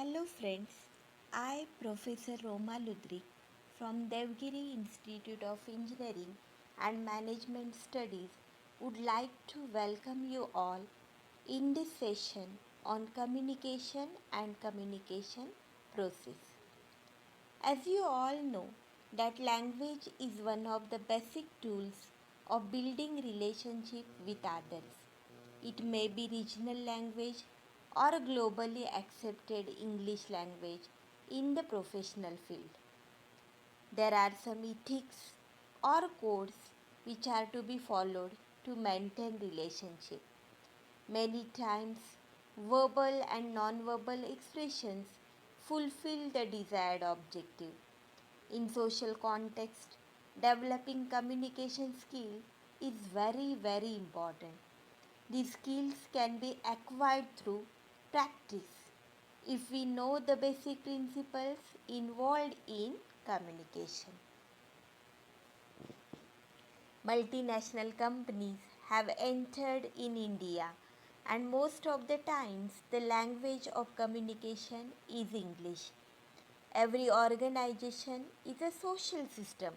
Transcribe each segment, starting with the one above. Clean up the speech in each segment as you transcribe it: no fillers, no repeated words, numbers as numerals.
Hello friends, I Professor Roma Ludrik from Devgiri Institute of Engineering and Management Studies would like to welcome you all in this session on communication and communication process. As you all know that language is one of the basic tools of building relationship with others. It may be regional language or a globally accepted English language in the professional field. There are some ethics or codes which are to be followed to maintain relationship. Many times, verbal and non-verbal expressions fulfill the desired objective. In social context, developing communication skill is very important. These skills can be acquired through practice if we know the basic principles involved in communication. Multinational companies have entered in India, and most of the times the language of communication is English. Every organization is a social system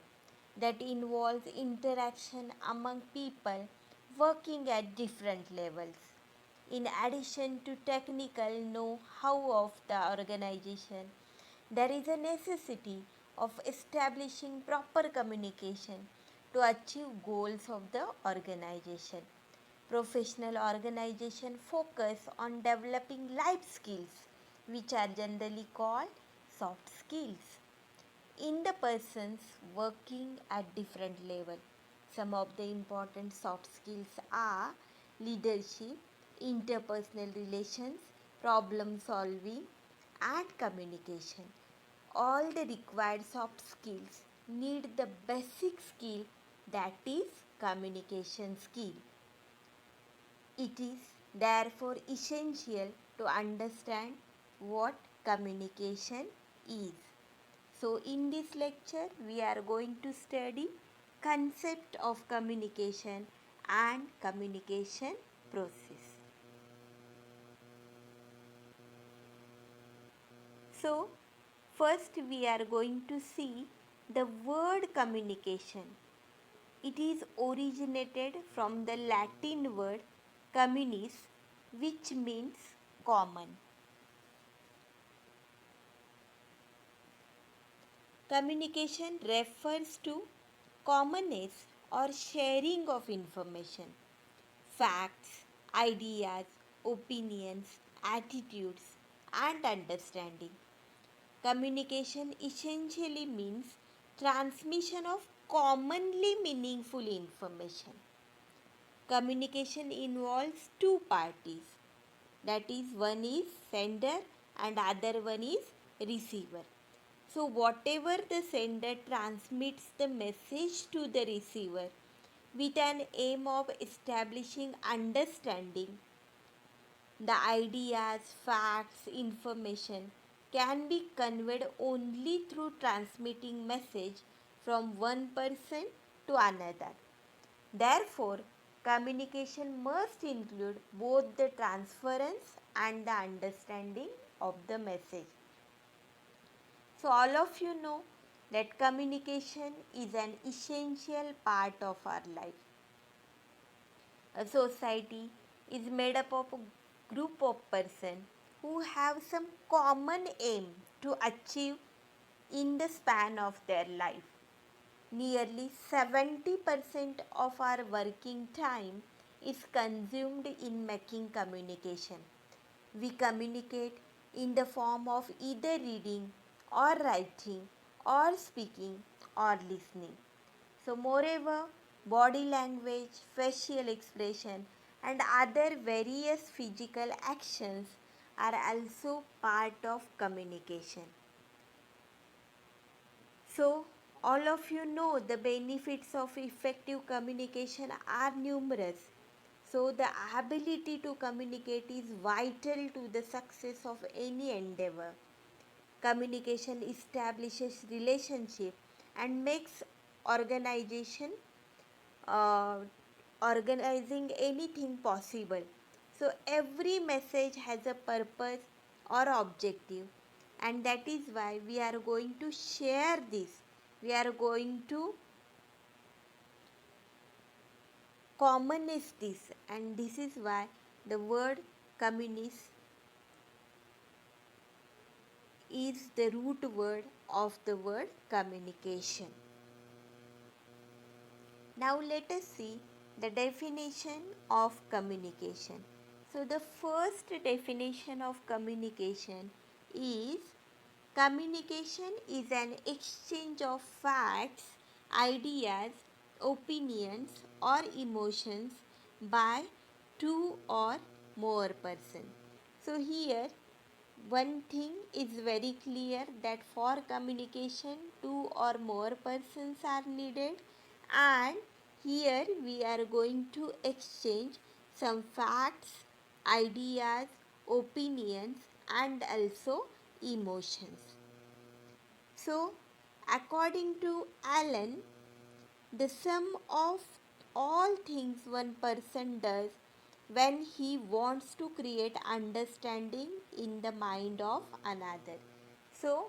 that involves interaction among people working at different levels. In addition to technical know-how of the organization, there is a necessity of establishing proper communication to achieve goals of the organization. Professional organizations focus on developing life skills, which are generally called soft skills, in the persons working at different level. Some of the important soft skills are leadership, interpersonal relations, problem solving, and communication. All the required soft skills need the basic skill, that is communication skill. It is therefore essential to understand what communication is. So in this lecture we are going to study concept of communication and communication process. So first we are going to see the word communication. It is originated from the Latin word communis, which means common. Communication refers to commonness or sharing of information, facts, ideas, opinions, attitudes, and understanding. Communication essentially means transmission of commonly meaningful information. Communication involves two parties, that is, one is sender and other one is receiver. So whatever the sender transmits the message to the receiver with an aim of establishing understanding, the ideas, facts, information can be conveyed only through transmitting message from one person to another. Therefore, communication must include both the transference and the understanding of the message. So, all of you know that communication is an essential part of our life. A society is made up of a group of persons who have some common aim to achieve in the span of their life. Nearly 70% of our working time is consumed in making communication. We communicate in the form of either reading or writing or speaking or listening. So, moreover, body language, facial expression, and other various physical actions are also part of communication. So, all of you know the benefits of effective communication are numerous. So, the ability to communicate is vital to the success of any endeavor. Communication establishes relationship and makes organization uh, organizing anything possible. So every message has a purpose or objective, and that is why we are going to share this. We are going to common is this, and this is why the word communist is the root word of the word communication. Now let us see the definition of communication. So the first definition of communication is communication is an exchange of facts, ideas, opinions or emotions by two or more persons. So here one thing is very clear, that for communication two or more persons are needed, and here we are going to exchange some facts, ideas, opinions and also emotions. So according to Allen, the sum of all things one person does when he wants to create understanding in the mind of another. So,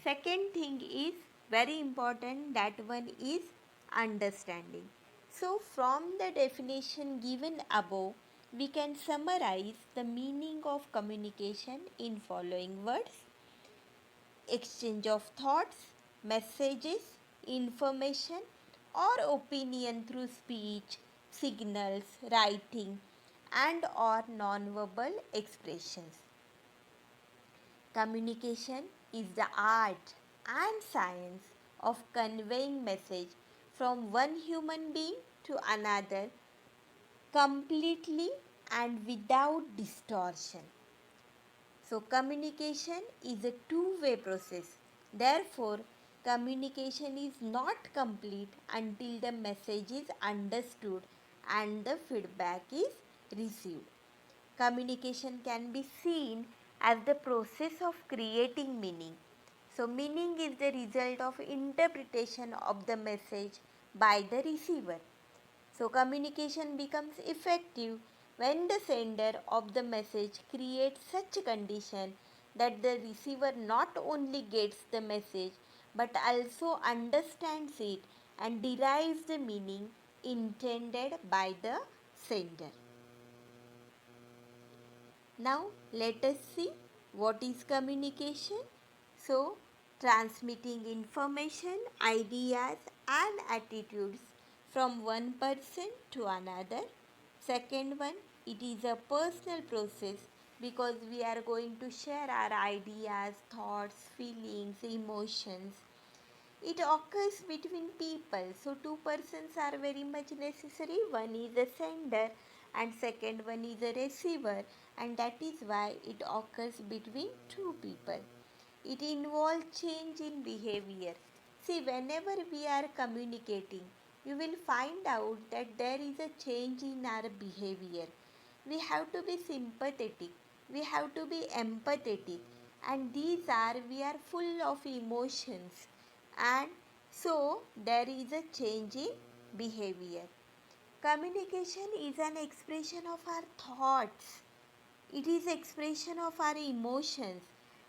second thing is very important, that one is understanding. So, from the definition given above, we can summarize the meaning of communication in following words: exchange of thoughts, messages, information, or opinion through speech, signals, writing, and or non-verbal expressions. Communication is the art and science of conveying message from one human being to another completely and without distortion. So, communication is a two-way process. Therefore, communication is not complete until the message is understood and the feedback is received. Communication can be seen as the process of creating meaning. So, meaning is the result of interpretation of the message by the receiver. So, communication becomes effective when the sender of the message creates such condition that the receiver not only gets the message but also understands it and derives the meaning intended by the sender. Now, let us see what is communication. So, transmitting information, ideas, and attitudes from one person to another. Second one, it is a personal process because we are going to share our ideas, thoughts, feelings, emotions. It occurs between people. So two persons are very much necessary. One is a sender and second one is a receiver, and that is why it occurs between two people. It involves change in behavior. See, whenever we are communicating, you will find out that there is a change in our behavior. We have to be sympathetic, we have to be empathetic, and we are full of emotions, and so there is a change in behavior. Communication is an expression of our thoughts, it is expression of our emotions,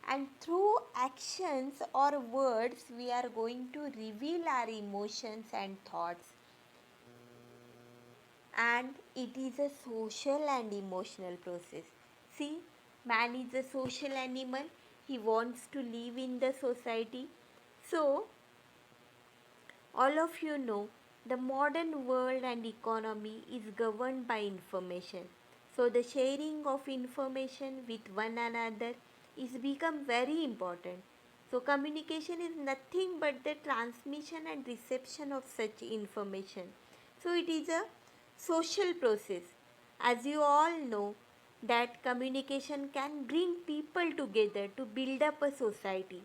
and through actions or words we are going to reveal our emotions and thoughts. And it is a social and emotional process. See, man is a social animal, he wants to live in the society. So all of you know, the modern world and economy is governed by information. So the sharing of information with one another is become very important. So communication is nothing but the transmission and reception of such information. So it is a social process. As you all know, that communication can bring people together to build up a society.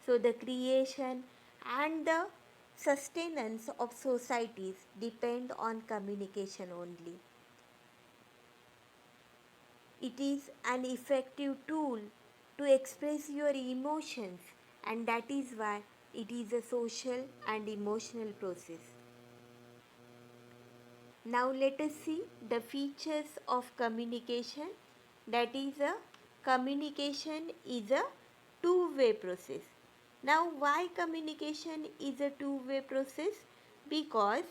So the creation and the sustenance of societies depend on communication only. It is an effective tool to express your emotions, and that is why it is a social and emotional process. Now let us see the features of communication, that is a communication is a two-way process. Now, why communication is a two-way process? Because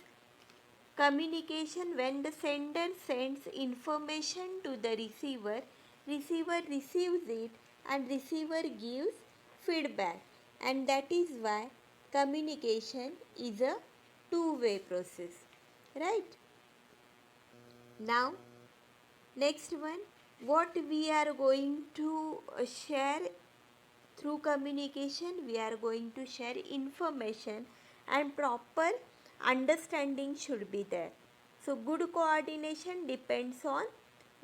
communication, when the sender sends information to the receiver, receiver receives it and receiver gives feedback, and that is why communication is a two-way process, right? Now, next one, what we are going to share through communication, we are going to share information, and proper understanding should be there. So good coordination depends on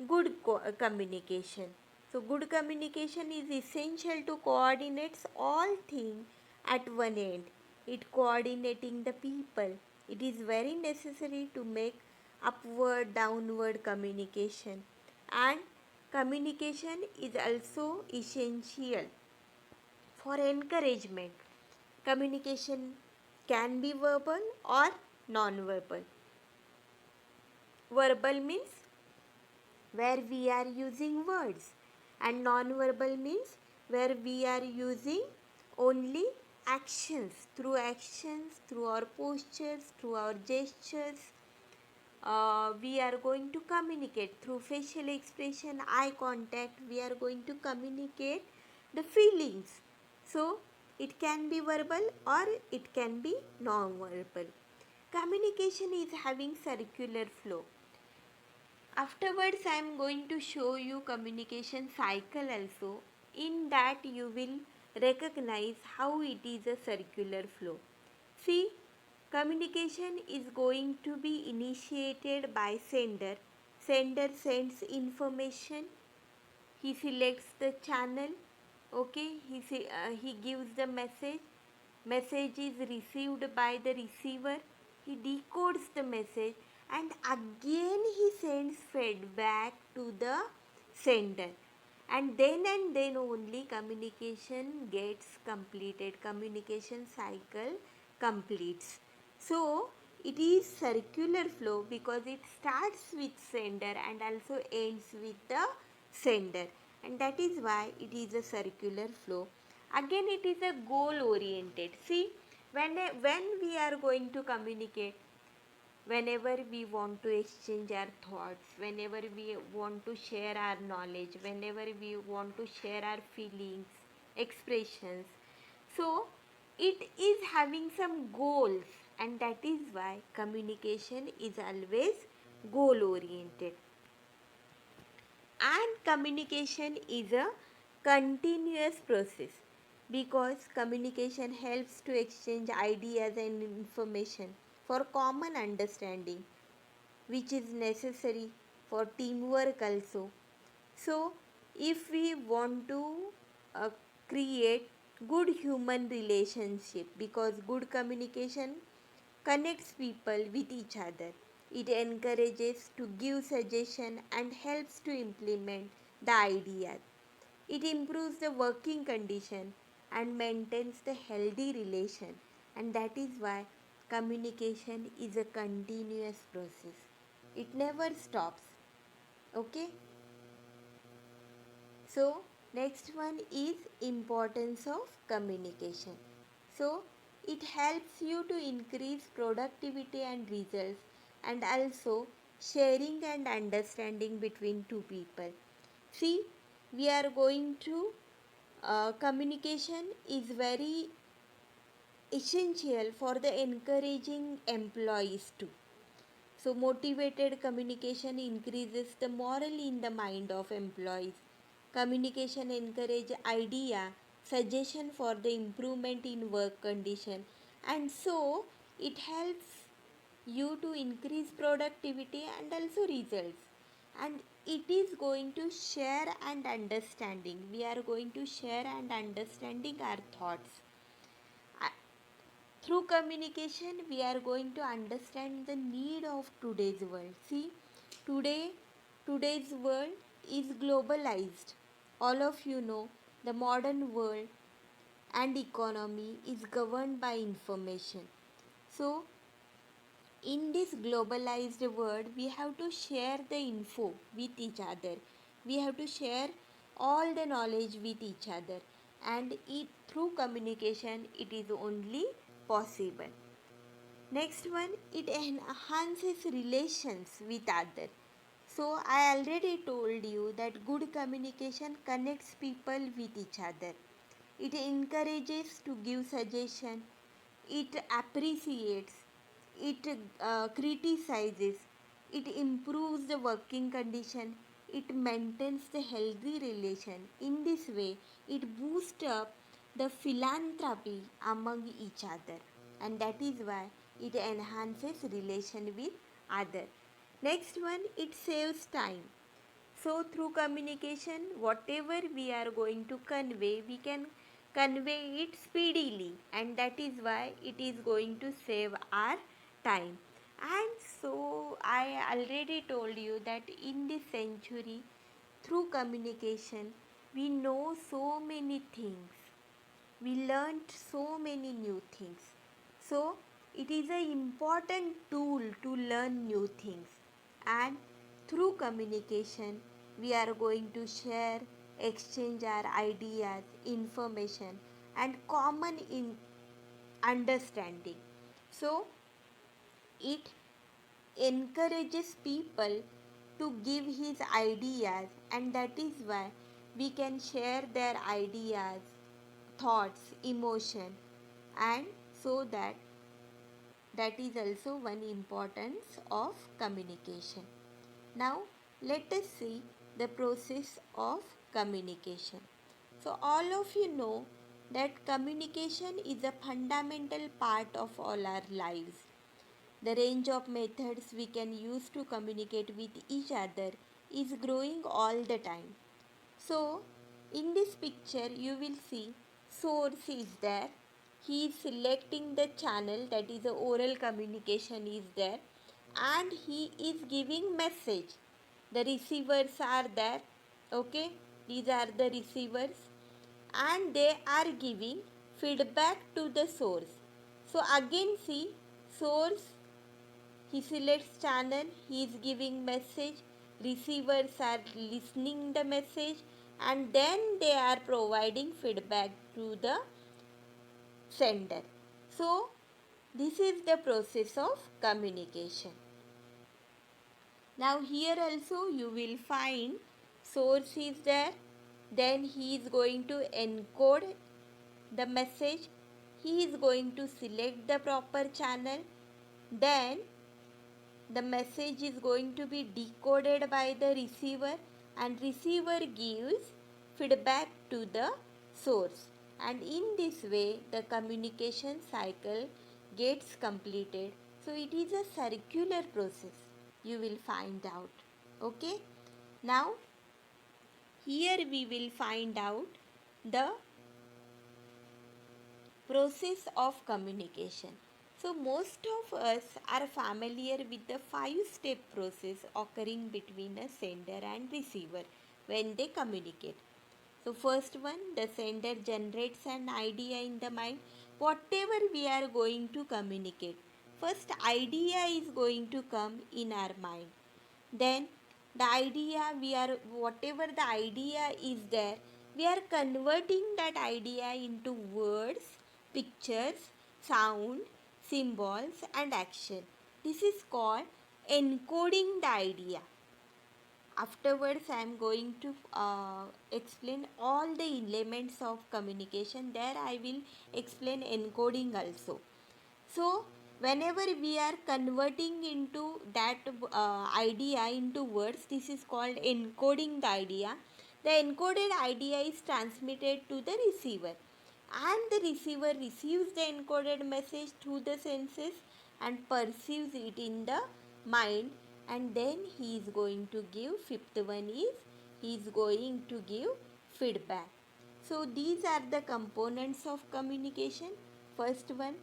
good communication. So good communication is essential to coordinate all things at one end. It coordinating the people. It is very necessary to make upward downward communication, and communication is also essential for encouragement. Communication can be verbal or non-verbal. Verbal means where we are using words, and non-verbal means where we are using only actions. Through actions, through our postures, through our gestures, we are going to communicate. Through facial expression, eye contact, we are going to communicate the feelings. So it can be verbal or it can be non-verbal. Communication is having circular flow. Afterwards, I am going to show you communication cycle also. In that, you will recognize how it is a circular flow. See, communication is going to be initiated by sender. Sender sends information. He selects the channel. Okay, he gives the message. Message is received by the receiver. He decodes the message, and again he sends feedback to the sender, and then only communication gets completed, communication cycle completes. So it is circular flow because it starts with sender and also ends with the sender, and that is why it is a circular flow. Again, it is a goal oriented. See, when we are going to communicate, whenever we want to exchange our thoughts, whenever we want to share our knowledge, whenever we want to share our feelings, expressions, so it is having some goals, and that is why communication is always goal oriented. And communication is a continuous process because communication helps to exchange ideas and information for common understanding, which is necessary for teamwork also. So if we want to uh, create good human relationship, because good communication connects people with each other, it encourages to give suggestion and helps to implement the ideas, it improves the working condition and maintains the healthy relation, and that is why communication is a continuous process. It never stops. Okay? So next one is importance of communication. So it helps you to increase productivity and results, and also sharing and understanding between two people. See, we are going to communication is very essential for the encouraging employees too. So motivated communication increases the morale in the mind of employees. Communication encourage idea, suggestion for the improvement in work condition, and so it helps you to increase productivity and also results. And it is going to share and understanding. We are going to share and understanding our thoughts. Uh, Through communication, we are going to understand the need of today's world. See, today, today's world is globalized. All of you know the modern world and economy is governed by information. So, in this globalized world, we have to share the info with each other. We have to share all the knowledge with each other, and through communication it is only possible. Next one, it enhances relations with others. So I already told you that good communication connects people with each other. It encourages to give suggestion, it appreciates, it criticizes, it improves the working condition, it maintains the healthy relation. In this way, it boosts up the philanthropy among each other, and that is why it enhances relation with other. Next one, it saves time. So, through communication, whatever we are going to convey, we can convey it speedily, and that is why it is going to save our time. And so, I already told you that in this century, through communication, we know so many things, we learnt so many new things. So, it is an important tool to learn new things, and through communication, we are going to share, exchange our ideas, information, and common in understanding. So, it encourages people to give his ideas, and that is why we can share their ideas, thoughts, emotion, and so that is also one importance of communication. Now let us see the process of communication. So all of you know that communication is a fundamental part of all our lives. The range of methods we can use to communicate with each other is growing all the time. So, in this picture, you will see source is there. He is selecting the channel, that is the oral communication is there, and he is giving message. The receivers are there. Okay, these are the receivers, and they are giving feedback to the source. So again see, source, he selects channel, he is giving message, receivers are listening the message, and then they are providing feedback to the sender. So this is the process of communication. Now here also you will find source is there, then he is going to encode the message, he is going to select the proper channel, then the message is going to be decoded by the receiver, and receiver gives feedback to the source, and in this way the communication cycle gets completed. So it is a circular process, you will find out. Okay, now here we will find out the process of communication. So, most of us are familiar with the 5-step process occurring between a sender and receiver when they communicate. So, first one, the sender generates an idea in the mind, whatever we are going to communicate. First, idea is going to come in our mind. Then, the idea we are, whatever the idea is there, we are converting that idea into words, pictures, sound, symbols, and action. This is called encoding the idea. Afterwards, I am going to explain all the elements of communication. There, I will explain encoding also. So, whenever we are converting into that idea into words, this is called encoding the idea. The encoded idea is transmitted to the receiver, and the receiver receives the encoded message through the senses and perceives it in the mind, and then he is going to give, fifth one is he is going to give feedback. So these are the components of communication. First one,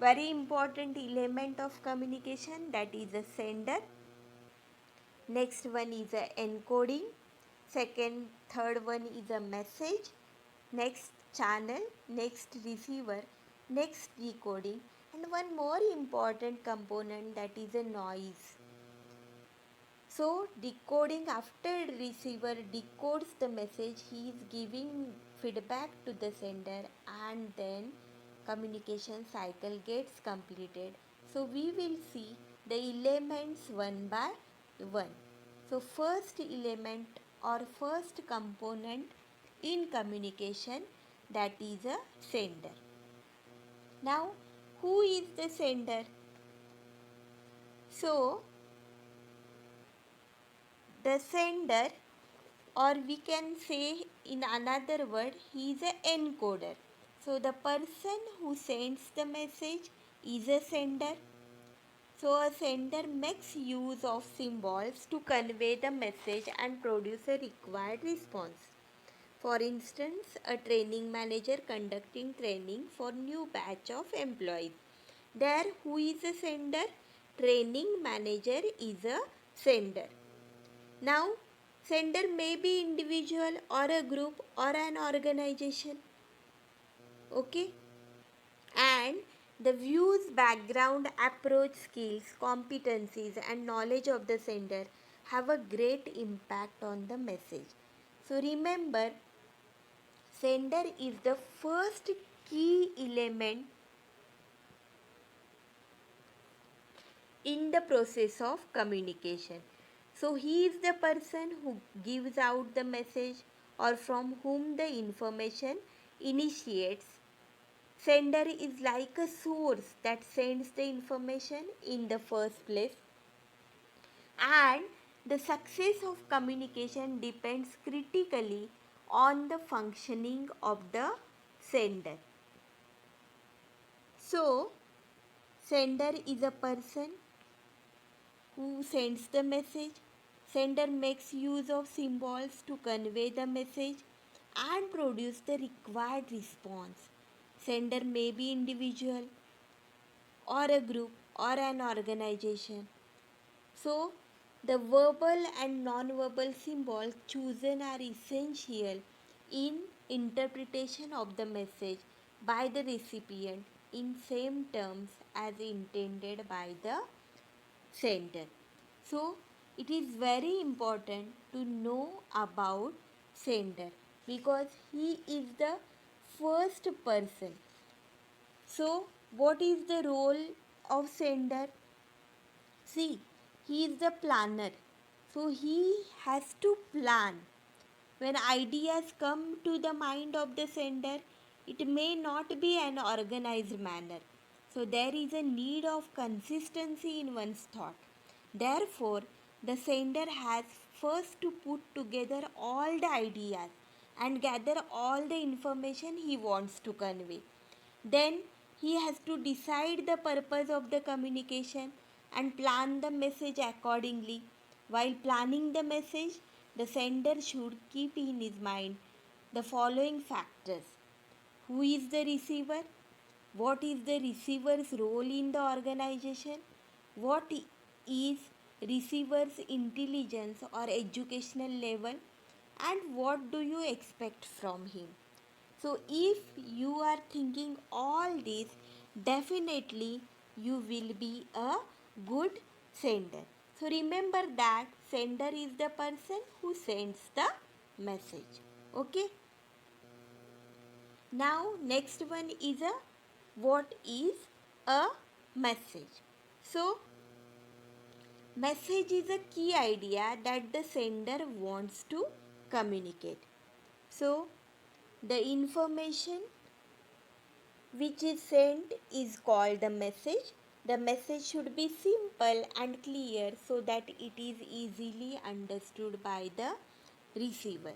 very important element of communication, that is a sender. Next one is a encoding. Second, third one is a message. Next, channel. Next, receiver. Next, decoding. And one more important component, that is a noise. So decoding, after receiver decodes the message, he is giving feedback to the sender, and then communication cycle gets completed. So we will see the elements one by one. So first element or first component in communication, that is a sender. Now who is the sender? So the sender, or we can say in another word, he is an encoder. So the person who sends the message is a sender. So a sender makes use of symbols to convey the message and produce a required response. For instance, a training manager conducting training for new batch of employees. There, who is a sender? Training manager is a sender. Now, sender may be individual or a group or an organization. Okay? And the views, background, approach, skills, competencies, and knowledge of the sender have a great impact on the message. So remember, sender is the first key element in the process of communication. So he is the person who gives out the message or from whom the information initiates. Sender is like a source that sends the information in the first place, and the success of communication depends critically on the functioning of the sender. So, sender is a person who sends the message. Sender makes use of symbols to convey the message and produce the required response. Sender may be individual or a group or an organization. So, the verbal and non-verbal symbols chosen are essential in interpretation of the message by the recipient in same terms as intended by the sender. So, it is very important to know about sender because he is the first person. So, what is the role of sender? See, he is the planner. So he has to plan. When ideas come to the mind of the sender, it may not be an organized manner. So there is a need of consistency in one's thought. Therefore, the sender has first to put together all the ideas and gather all the information he wants to convey. Then he has to decide the purpose of the communication and plan the message accordingly. While planning the message, the sender should keep in his mind the following factors: who is the receiver? What is the receiver's role in the organization? What is receiver's intelligence or educational level? And what do you expect from him? So, if you are thinking all this, definitely you will be a good sender. So, remember that sender is the person who sends the message. Okay. Now, next one is a what is a message. So, message is a key idea that the sender wants to communicate. So, the information which is sent is called the message. The message should be simple and clear so that it is easily understood by the receiver.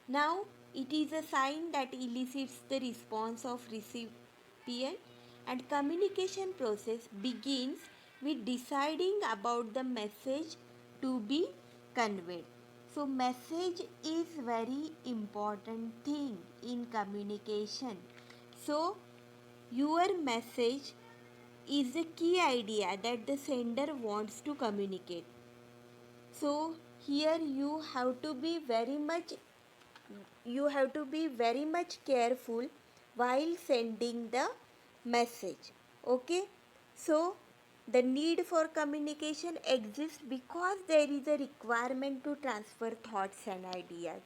Now, it is a sign that elicits the response of recipient, and communication process begins with deciding about the message to be conveyed. So, message is very important thing in communication. So, your message is the key idea that the sender wants to communicate. So here you have to be very much careful while sending the message. Okay? So The need for communication exists because there is a requirement to transfer thoughts and ideas.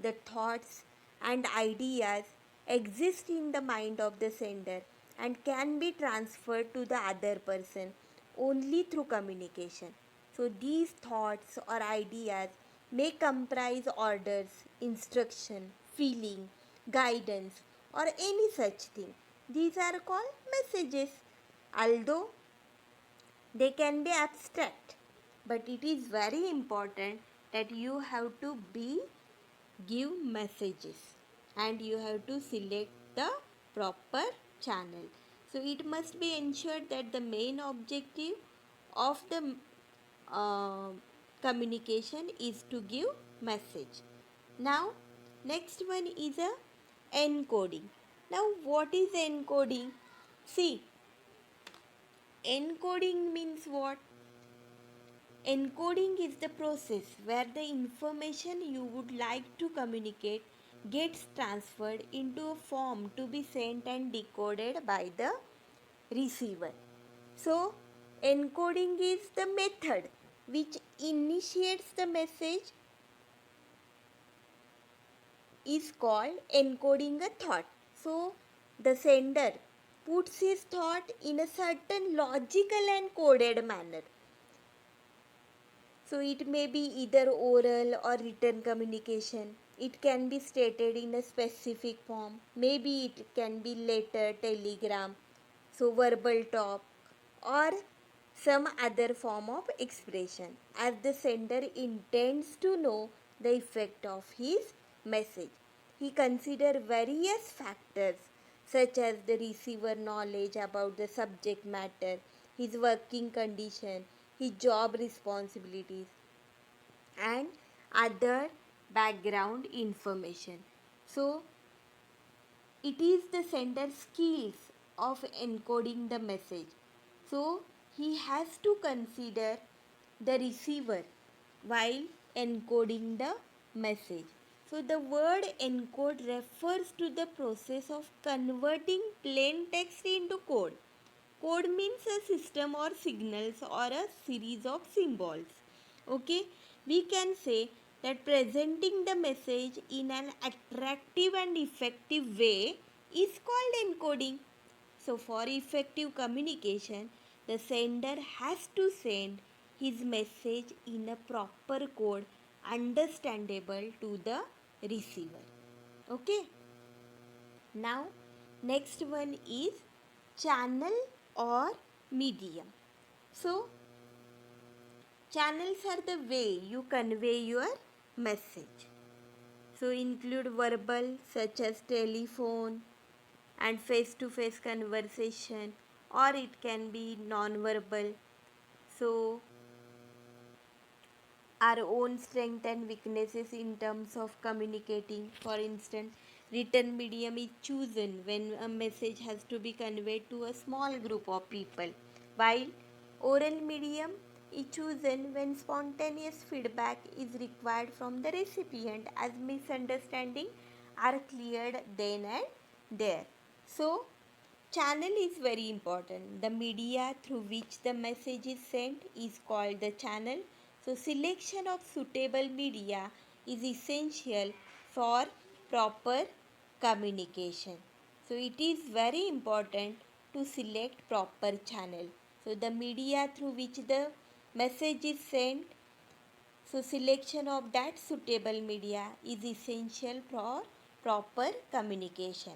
The thoughts and ideas exist in the mind of the sender and can be transferred to the other person only through communication. So, these thoughts or ideas may comprise orders, instruction, feeling, guidance, or any such thing. These are called messages. Although they can be abstract, but it is very important that you have to be give messages and you have to select the proper channel. So it must be ensured that the main objective of the uh, communication is to give message. Now next one is a encoding. Now what is encoding? See, encoding means what? Encoding is the process where the information you would like to communicate gets transferred into a form to be sent and decoded by the receiver. So, encoding is the method which initiates the message is called encoding a thought. So, the sender puts his thought in a certain logical and coded manner. So it may be either oral or written communication. It can be stated in a specific form. Maybe it can be letter, telegram, so verbal talk, or some other form of expression, as the sender intends to know the effect of his message. He considers various factors such as the receiver knowledge about the subject matter, his working condition, his job responsibilities, and other background information. So, it is the sender's skills of encoding the message. So, he has to consider the receiver while encoding the message. So, the word encode refers to the process of converting plain text into code. Code means a system or signals or a series of symbols. Okay, we can say that presenting the message in an attractive and effective way is called encoding. So, for effective communication, the sender has to send his message in a proper code understandable to the receiver. Okay. Now, next one is channel or medium. So, channels are the way you convey your message. So, include verbal such as telephone and face to face conversation, or it can be non verbal. So, our own strength and weaknesses in terms of communicating. For instance, written medium is chosen when a message has to be conveyed to a small group of people, while oral medium is chosen when spontaneous feedback is required from the recipient as misunderstandings are cleared then and there. So, channel is very important. The media through which the message is sent is called the channel. So, selection of suitable media is essential for proper communication. So, it is very important to select proper channel. So, the media through which the message is sent, so selection of that suitable media is essential for proper communication.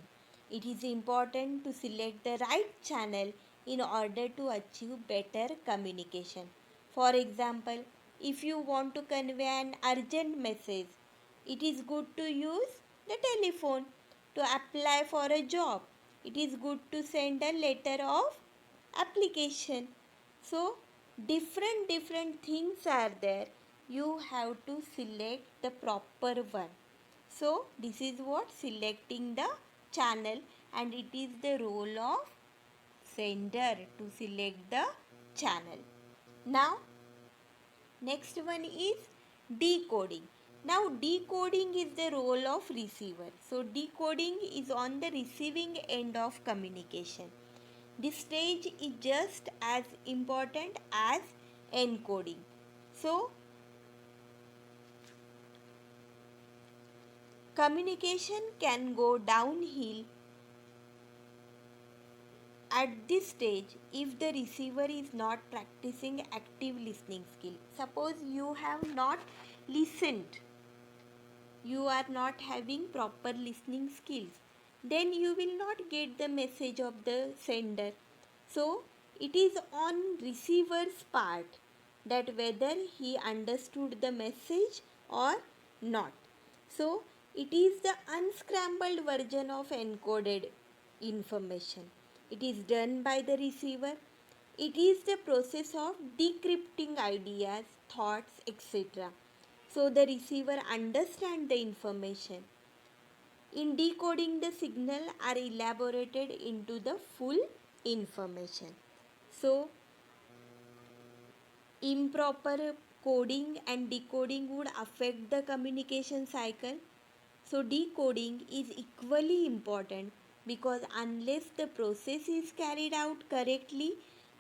It is important to select the right channel in order to achieve better communication. For example, if you want to convey an urgent message, it is good to use the telephone. To apply for a job, it is good to send a letter of application. So different things are there, you have to select the proper one. So this is what selecting the channel, and it is the role of sender to select the channel. Now next one is decoding. Now decoding is the role of receiver. So decoding is on the receiving end of communication. This stage is just as important as encoding. So, communication can go downhill at this stage if the receiver is not practicing active listening skill. Suppose you have not listened, you are not having proper listening skills, then you will not get the message of the sender. So it is on receiver's part that whether he understood the message or not. So it is the unscrambled version of encoded information. It is done by the receiver. It is the process of decrypting ideas, thoughts, etc. So the receiver understands the information. In decoding, the signal are elaborated into the full information. So improper coding and decoding would affect the communication cycle. So decoding is equally important because unless the process is carried out correctly,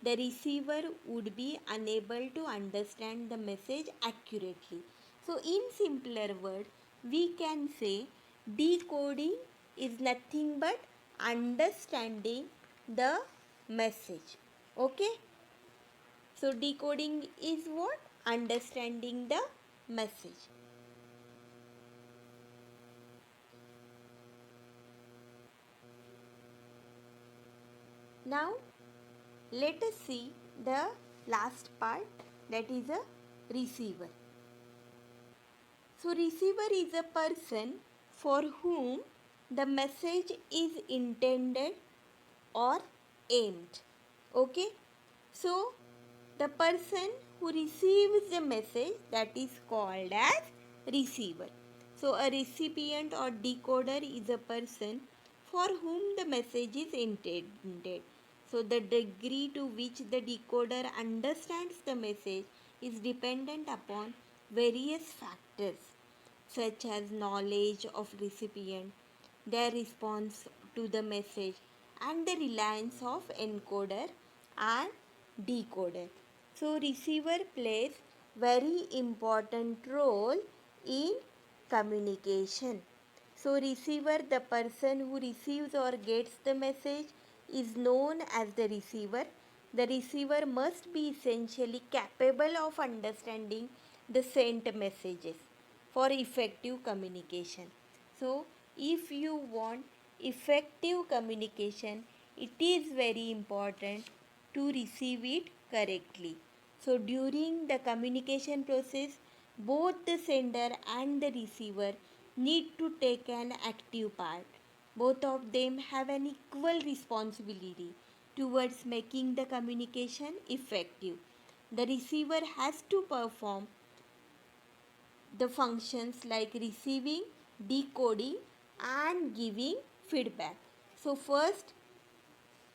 the receiver would be unable to understand the message accurately. So in simpler words, we can say decoding is nothing but understanding the message. Okay? So decoding is what? Understanding the message. Now let us see the last part, that is a receiver. So receiver is a person for whom the message is intended or aimed. Okay? So the person who receives the message, that is called as receiver. So a recipient or decoder is a person for whom the message is intended. So the degree to which the decoder understands the message is dependent upon various factors such as knowledge of recipient, their response to the message, and the reliance of encoder and decoder. So receiver plays very important role in communication. So receiver, the person who receives or gets the message, is known as the receiver. The receiver must be essentially capable of understanding the sent messages for effective communication. So if you want effective communication, it is very important to receive it correctly. So during the communication process, both the sender and the receiver need to take an active part. Both of them have an equal responsibility towards making the communication effective. The receiver has to perform the functions like receiving, decoding, and giving feedback. So first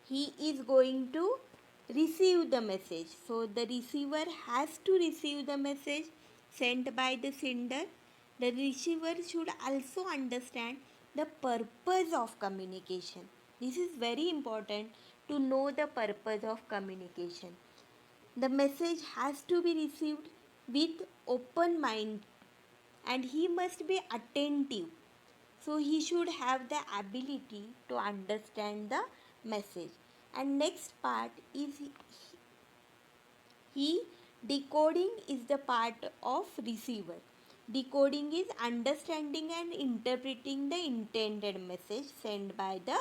he is going to receive the message. So the receiver has to receive the message sent by the sender. The receiver should also understand the purpose of communication. This is very important to know the purpose of communication. The message has to be received with open mind and he must be attentive. So he should have the ability to understand the message. And next part is he decoding is the part of receiver. Decoding is understanding and interpreting the intended message sent by the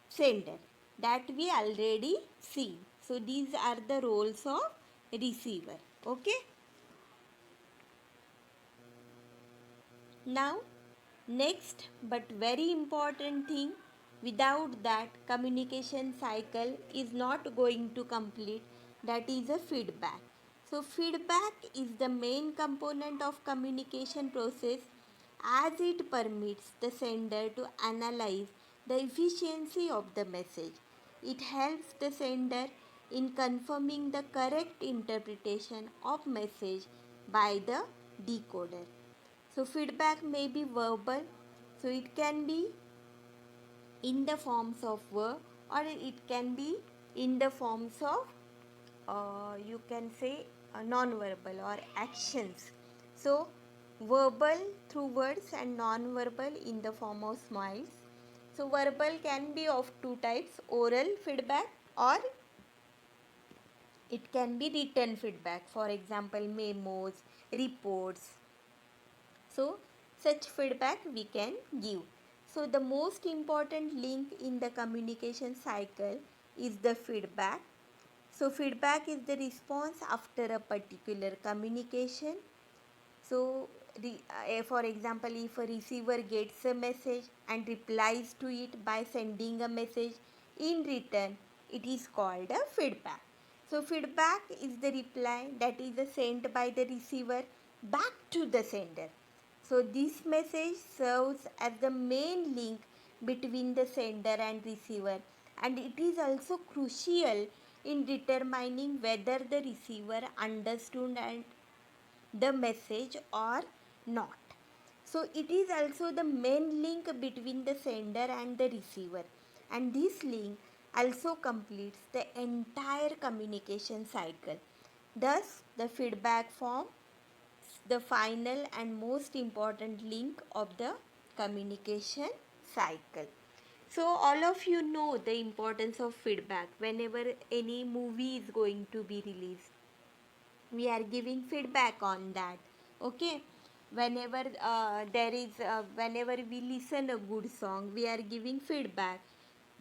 sender, that we already see. So these are the roles of receiver. Okay. Now next but very important thing, without that communication cycle is not going to complete, that is a feedback. So feedback is the main component of communication process as it permits the sender to analyze the efficiency of the message. It helps the sender in confirming the correct interpretation of message by the decoder. So feedback may be verbal, so it can be in the forms of or it can be in the forms of you can say non-verbal or actions. So verbal through words and non-verbal in the form of smiles. So verbal can be of two types, oral feedback or it can be written feedback, for example memos, reports. So such feedback we can give. So the most important link in the communication cycle is the feedback. So feedback is the response after a particular communication. So for example, if a receiver gets a message and replies to it by sending a message in return, it is called a feedback. So feedback is the reply that is sent by the receiver back to the sender. So this message serves as the main link between the sender and receiver, and it is also crucial in determining whether the receiver understood and the message or not. So it is also the main link between the sender and the receiver, and this link also completes the entire communication cycle. Thus the feedback forms the final and most important link of the communication cycle. So all of you know the importance of feedback. Whenever any movie is going to be released, we are giving feedback on that. Okay, whenever whenever we listen a good song, we are giving feedback.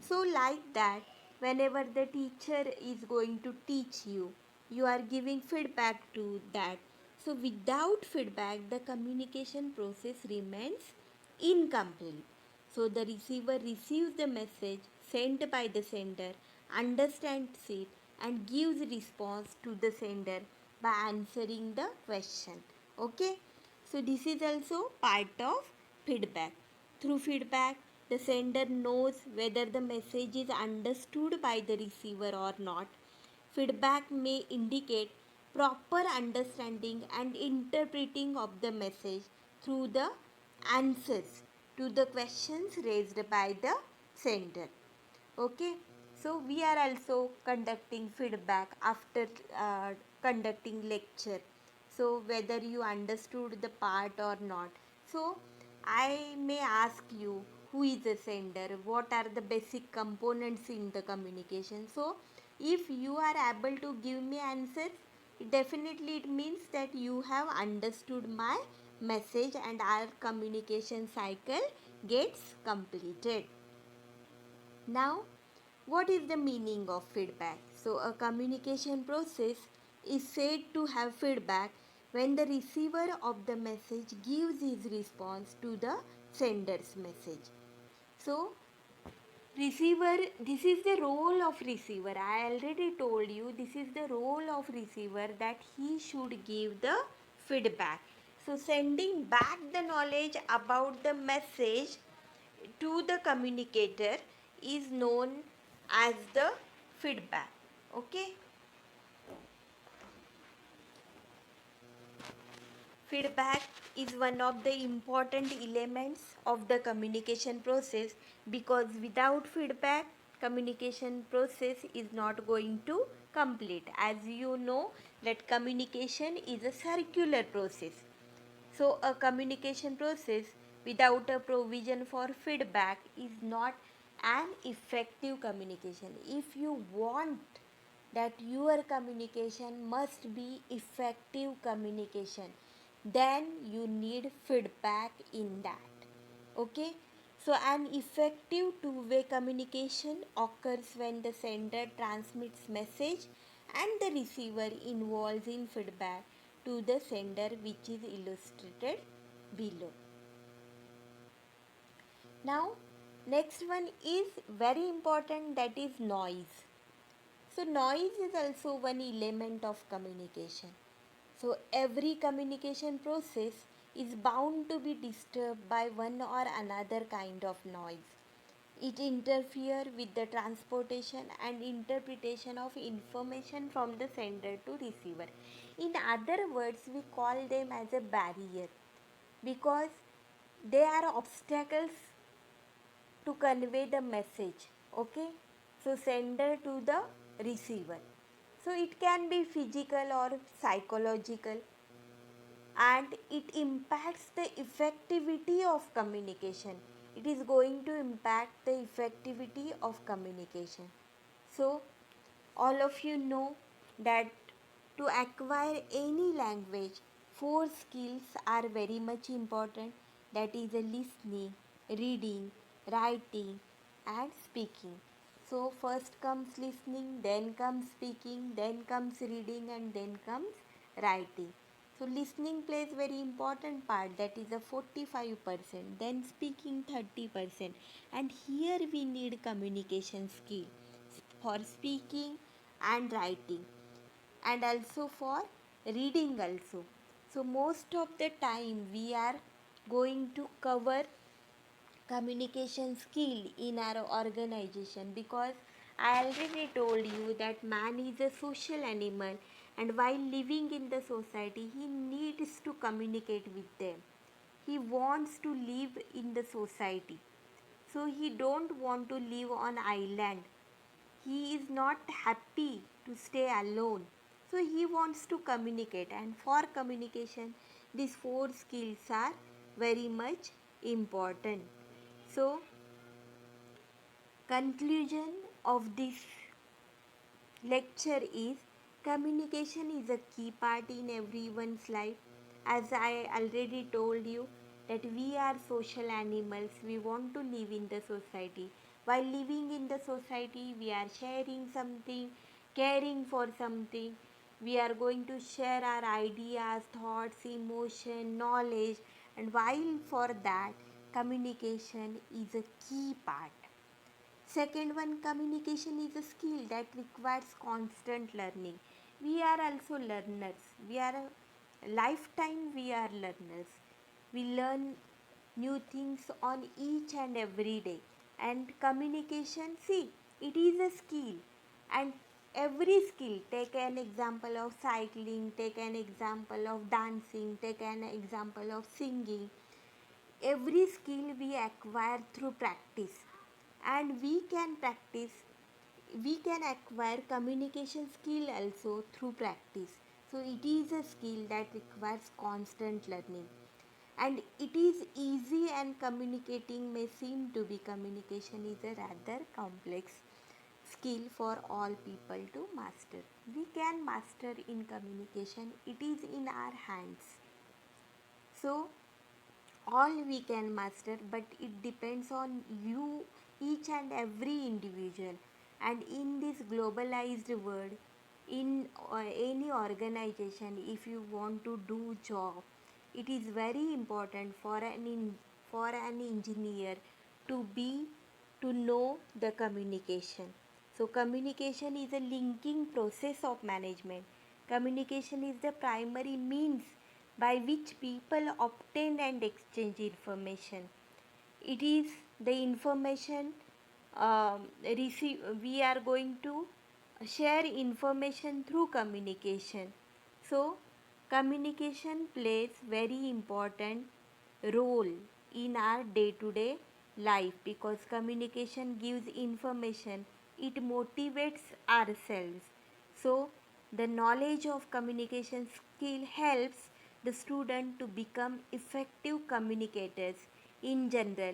So like that, whenever the teacher is going to teach you, you are giving feedback to that. So without feedback, the communication process remains incomplete. So the receiver receives the message sent by the sender, understands it, and gives response to the sender by answering the question. Okay, so this is also part of feedback. Through feedback, the sender knows whether the message is understood by the receiver or not. Feedback may indicate proper understanding and interpreting of the message through the answers to the questions raised by the sender. Okay, so we are also conducting feedback after conducting lecture. So whether you understood the part or not. So I may ask you, who is the sender, what are the basic components in the communication. So if you are able to give me answers, definitely it means that you have understood my message and our communication cycle gets completed. Now, what is the meaning of feedback? So, a communication process is said to have feedback when the receiver of the message gives his response to the sender's message. So, receiver, this is the role of receiver. I already told you this is the role of receiver, that he should give the feedback. So, sending back the knowledge about the message to the communicator is known as the feedback. Okay, feedback is one of the important elements of the communication process, because without feedback, communication process is not going to complete. As you know that communication is a circular process. So a communication process without a provision for feedback is not an effective communication. If you want that your communication must be effective communication, then you need feedback in that. Okay, so an effective two-way communication occurs when the sender transmits message and the receiver involves in feedback to the sender, which is illustrated below. Now next one is very important, that is noise. So noise is also one element of communication. So every communication process is bound to be disturbed by one or another kind of noise. It interferes with the transportation and interpretation of information from the sender to receiver. In other words, we call them as a barrier, because they are obstacles to convey the message. Okay, So sender to the receiver. So it can be physical or psychological, and it impacts the effectivity of communication. It is going to impact the effectivity of communication. So all of you know that to acquire any language, four skills are very much important. That is a listening, reading, writing, and speaking. So first comes listening, then comes speaking, then comes reading, and then comes writing. So listening plays very important part, that is a 45%, then speaking 30%, and here we need communication skill for speaking and writing, and also for reading also. So most of the time we are going to cover communication skill in our organization, because I already told you that man is a social animal, and while living in the society he needs to communicate with them. He wants to live in the society, so he don't want to live on island. He is not happy to stay alone, so he wants to communicate, and for communication these four skills are very much important. So conclusion of this lecture is, communication is a key part in everyone's life. As I already told you that we are social animals, we want to live in the society. While living in the society, we are sharing something, caring for something. We are going to share our ideas, thoughts, emotion, knowledge, and while for that, communication is a key part. Second one, communication is a skill that requires constant learning. We are also learners. We are a lifetime we are learners. We learn new things on each and every day. And communication, see, it is a skill. And every skill, take an example of cycling, take an example of dancing, take an example of singing. Every skill we acquire through practice, and we can acquire communication skill also through practice. So it is a skill that requires constant learning, and it is easy, and communicating may seem to be, communication is a rather complex skill for all people to master. We can master in communication, it is in our hands. So all we can master, but it depends on you, each and every individual. And in this globalized world, in any organization, if you want to do job, it is very important for for an engineer to be to know the communication. So communication is a linking process of management. Communication is the primary means by which people obtain and exchange information. It is the information we are going to share information through communication. So communication plays very important role in our day to day life, because communication gives information, it motivates ourselves. So the knowledge of communication skill helps the student to become effective communicators in general,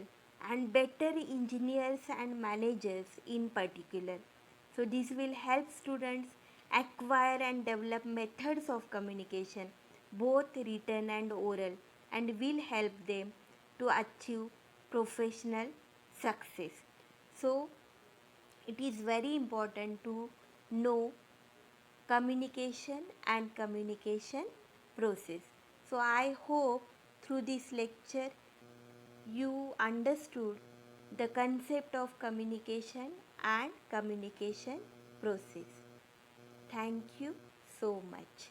and better engineers and managers in particular. So this will help students acquire and develop methods of communication, both written and oral, and will help them to achieve professional success. So it is very important to know communication and communication process. So I hope through this lecture you understood the concept of communication and communication process. Thank you so much.